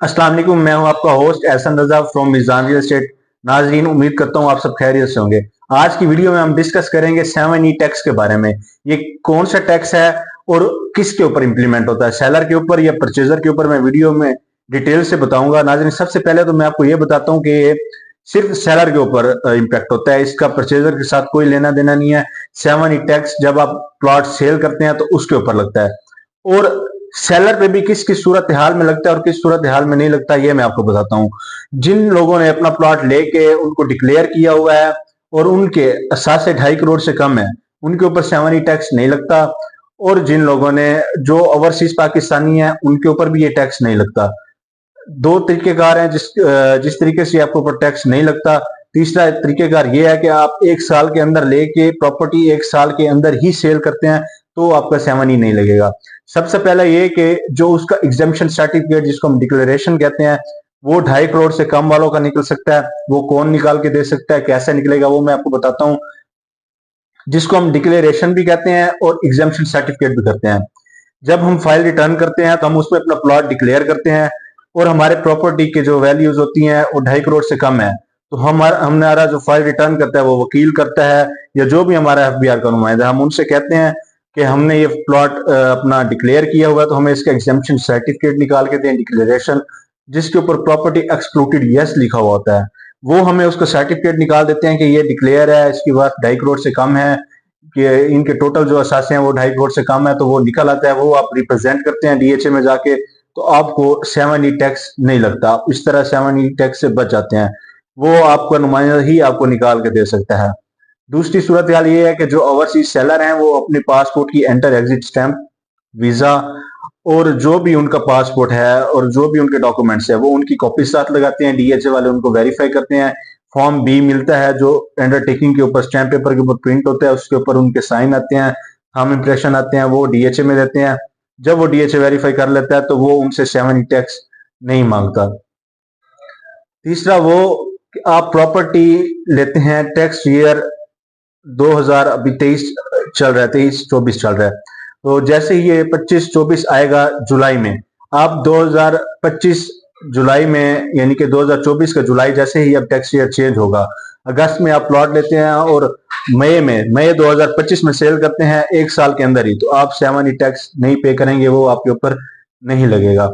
अस्सलाम वालेकुम, मैं हूं आपका host Ehsan Raza from Mizan real estate. नाजरीन, उम्मीद करता हूं आप सब खैरियत से होंगे। आज की वीडियो में हम डिस्कस करेंगे 7E टैक्स के बारे में। ये कौन सा टैक्स है और किसके ऊपर इंप्लीमेंट होता है, सेलर के ऊपर या परचेजर के ऊपर, मैं वीडियो में डिटेल से बताऊंगा। नाजरीन, सबसे पहले तो मैं आपको ये बताता हूँ कि ये सिर्फ सेलर के ऊपर इम्पैक्ट होता है, इसका परचेजर के साथ कोई लेना देना नहीं है। 7E टैक्स जब आप प्लॉट सेल करते हैं तो उसके ऊपर लगता है, और सेलर पे भी किस किस सूरत हाल में लगता है और किस सूरत हाल में नहीं लगता, ये मैं आपको बताता हूँ। जिन लोगों ने अपना प्लॉट लेके उनको डिक्लेयर किया हुआ है और उनके 7 से 2.5 करोड़ से कम है, उनके ऊपर 7E टैक्स नहीं लगता। और जिन लोगों ने जो ओवरसीज पाकिस्तानी है उनके ऊपर भी ये टैक्स नहीं लगता। दो तरीकेकार हैं जिस तरीके से आपको ऊपर टैक्स नहीं लगता। तीसरा तरीकेकार ये है कि आप 1 साल के अंदर लेके प्रॉपर्टी 1 साल के अंदर ही सेल करते हैं तो आपका 7E नहीं लगेगा। सबसे पहले ये कि जो उसका एग्जेम्पशन सर्टिफिकेट जिसको हम डिक्लेरेशन कहते हैं, वो 2.5 करोड़ से कम वालों का निकल सकता है। वो कौन निकाल के दे सकता है, कैसे निकलेगा, वो मैं आपको बताता हूँ। जिसको हम डिक्लेरेशन भी कहते हैं और एग्जेम्पशन सर्टिफिकेट भी करते हैं। जब हम फाइल रिटर्न करते हैं तो हम उसमें अपना प्लॉट डिक्लेयर करते हैं और हमारे प्रॉपर्टी के जो वैल्यूज होती हैं वो 2.5 करोड़ से कम है, तो हमारा जो फाइल रिटर्न करता है वो वकील करता है या जो भी हमारा FBR का नुमाइंदा, हम उनसे कहते हैं कि हमने ये प्लॉट अपना डिक्लेयर किया हुआ है तो हमें इसका एग्जेम्पशन सर्टिफिकेट निकाल के दें, डिक्लेरेशन जिसके ऊपर प्रॉपर्टी एक्सक्लूडेड यस लिखा हुआ होता है। वो हमें उसका सर्टिफिकेट निकाल देते हैं कि ये डिक्लेयर है, इसकी बात 2.5 करोड़ से कम है, कि इनके टोटल जो असासे हैं वो 2.5 करोड़ से कम है, तो वो निकल आता है। वो आप रिप्रेजेंट करते हैं DHA में जाके, तो आपको 7E टैक्स नहीं लगता। आप इस तरह 7E टैक्स से बच जाते हैं। वो आपका नुमाइंदा ही आपको निकाल के दे सकता है। दूसरी सूरत हाल ये है कि जो ओवरसीज सेलर हैं वो अपने पासपोर्ट की एंटर एग्जिट स्टैंप, वीजा और जो भी उनका पासपोर्ट है और जो भी उनके डॉक्यूमेंट्स है वो उनकी कॉपी साथ लगाते हैं। DHA वाले उनको वेरीफाई करते हैं। फॉर्म B मिलता है जो अंडरटेकिंग के ऊपर स्टैंप पेपर के ऊपर प्रिंट होता है, उसके ऊपर उनके साइन आते हैं, थंब इंप्रेशन आते हैं, वो DHA में देते हैं। जब वो DHA वेरीफाई कर लेता है तो वो उनसे 7E टैक्स नहीं मांगता। तीसरा वो कि आप प्रॉपर्टी लेते हैं टैक्स ईयर 2000, अभी 23 चल रहा है, 23-24 चल रहा है, तो जैसे ही ये 25-24 आएगा जुलाई में, आप 2025 जुलाई में यानी कि 2024 का जुलाई जैसे ही अब टैक्स ईयर चेंज होगा, अगस्त में आप प्लॉट लेते हैं और मई 2025 में सेल करते हैं 1 साल के अंदर ही, तो आप 7E टैक्स नहीं पे करेंगे, वो आपके ऊपर नहीं लगेगा।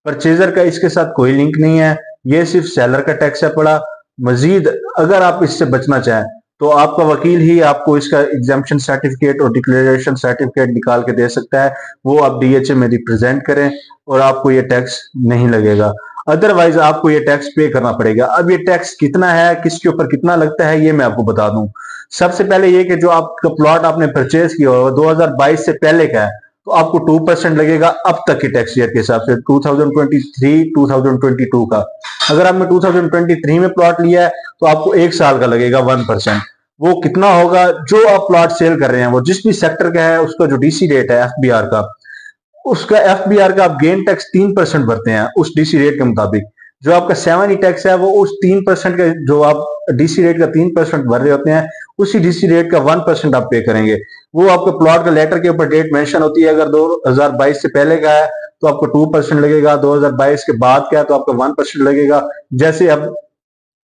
परचेजर का इसके साथ कोई लिंक नहीं है, ये सिर्फ सेलर का टैक्स है पड़ा। मजीद अगर आप इससे बचना चाहें तो आपका वकील ही आपको इसका एग्जेम्पशन सर्टिफिकेट और डिक्लेरेशन सर्टिफिकेट निकाल के दे सकता है। वो आप DHA में रिप्रेजेंट करें और आपको ये टैक्स नहीं लगेगा। अदरवाइज आपको ये टैक्स पे करना पड़ेगा। अब ये टैक्स कितना है, किसके ऊपर कितना लगता है, ये मैं आपको बता दूं। सबसे पहले ये कि जो आपका प्लॉट आपने परचेज किया होगा 2022 से पहले का है, तो आपको 2% लगेगा अब तक के टैक्स ईयर के हिसाब से, 2023-2022 का। अगर आपने 2023 में प्लॉट लिया है तो आपको 1 साल का लगेगा 1%। वो कितना होगा, जो आप प्लॉट सेल कर रहे हैं वो जिस भी सेक्टर का है उसका जो DC रेट है FBR का, उसका FBR का आप गेन टैक्स 3% भरते हैं उस DC रेट के मुताबिक। जो आपका 7E टैक्स है वो उस 3% का, जो आप DC रेट का 3% भर रहे होते हैं, उसी DC रेट का 1% आप पे करेंगे। वो आपके प्लॉट का लेटर के ऊपर डेट मेंशन होती है। अगर 2022 से पहले का है तो आपको 2% लगेगा, 2022 के बाद का है तो आपका 1% लगेगा। जैसे अब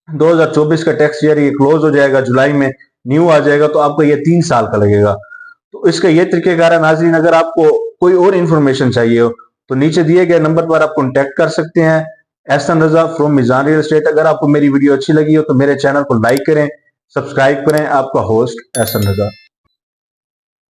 2024 का टैक्स ईयर ये क्लोज हो जाएगा, जुलाई में न्यू आ जाएगा, तो आपको ये 3 साल का लगेगा। तो इसका ये तरीकेकार है। नाज़रीन, अगर आपको कोई और इन्फॉर्मेशन चाहिए हो तो नीचे दिए गए नंबर पर आप कॉन्टेक्ट कर सकते हैं। Ehsan Raza from Mizan real estate. अगर आपको मेरी वीडियो अच्छी लगी हो तो मेरे चैनल को लाइक करें, सब्सक्राइब करें। आपका होस्ट एहसन रजा।